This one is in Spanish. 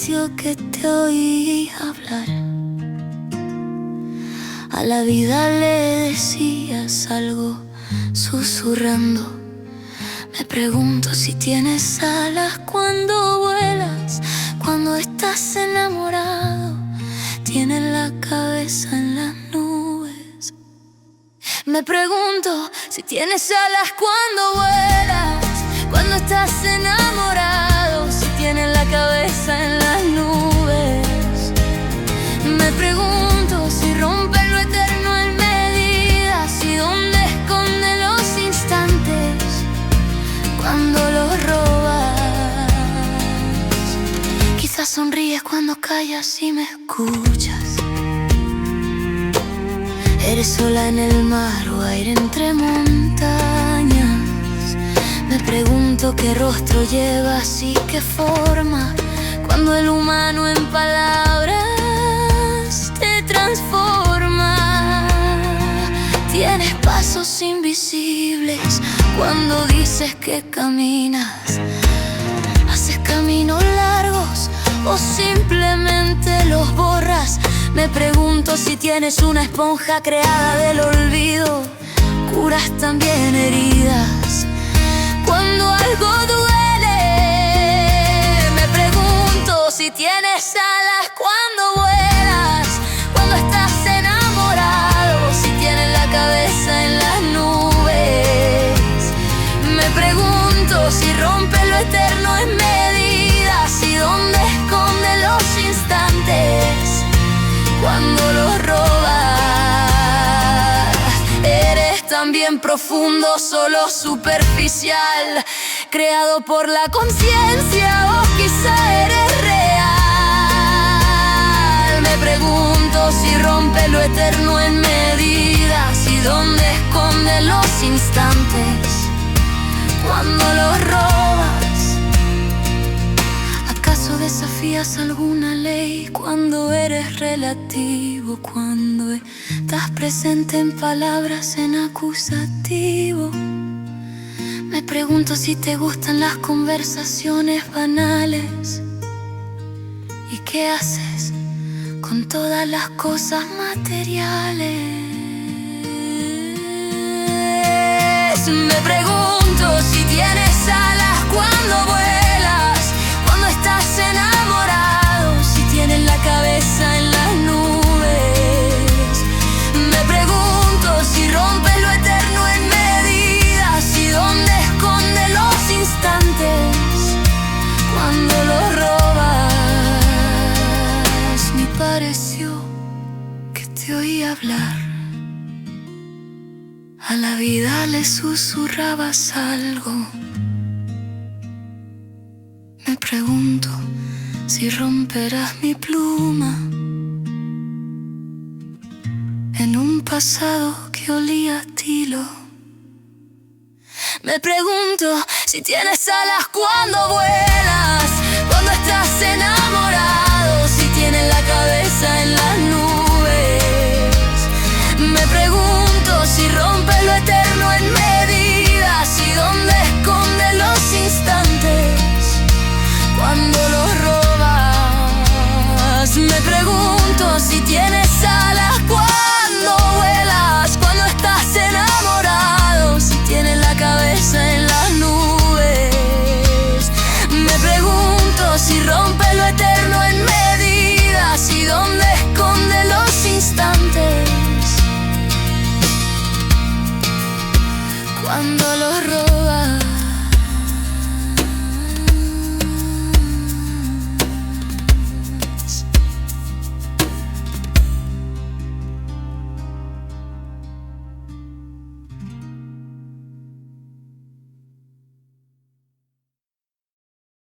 pareció que te oí hablar. A la vida le decías algo susurrando. Me pregunto si tienes alas cuando vuelas, cuando estás enamorado, tienes la cabeza en las nubes. Me pregunto si tienes alas cuando vuelas, cuando estás enamorado, si tienes la cabeza en las nubes. Me pregunto si rompe lo eterno en medidas y dónde esconde los instantes cuando los robas. Quizás sonríes cuando callas y me escuchas. Eres sola en el mar o aire entre montañas. Me pregunto qué rostro llevas y qué forma cuando el humano en palabras te transforma. Tienes pasos invisibles cuando dices que caminas. Haces caminos largos o simplemente los borras. Me pregunto si tienes una esponja creada del olvido. Curas también heridas cuando algo duele. Me pregunto si tienes alas cuando vuelas, cuando estás enamorado, si tienes la cabeza en las nubes. Me pregunto si rompe lo eterno en medidas y dónde esconde los instantes cuando los robas. Eres también profundo, solo superficial, creado por la conciencia o quizá eres real. Me pregunto si rompe lo eterno en medidas y dónde esconde los instantes cuando los robas. ¿Acaso desafías alguna ley cuando eres relativo? Cuando estás presente en palabras en acusativo. Me pregunto si te gustan las conversaciones banales. ¿Y qué haces con todas las cosas materiales? Me pregunto si tienes alas cuando vuelas, cuando estás enamorado, si tienes la cabeza en las nubes. Me pregunto si rompe lo eterno en medidas y dónde esconde los instantes cuando los robas. Me pareció que te oí hablar. A la vida le susurrabas algo. Me pregunto si romperás mi pluma en un pasado que olía a tilo. Me pregunto si tienes alas cuando vuelas, cuando estás enamorado, si tienes la cabeza en las nubes. Me pregunto si rompe lo eterno en medio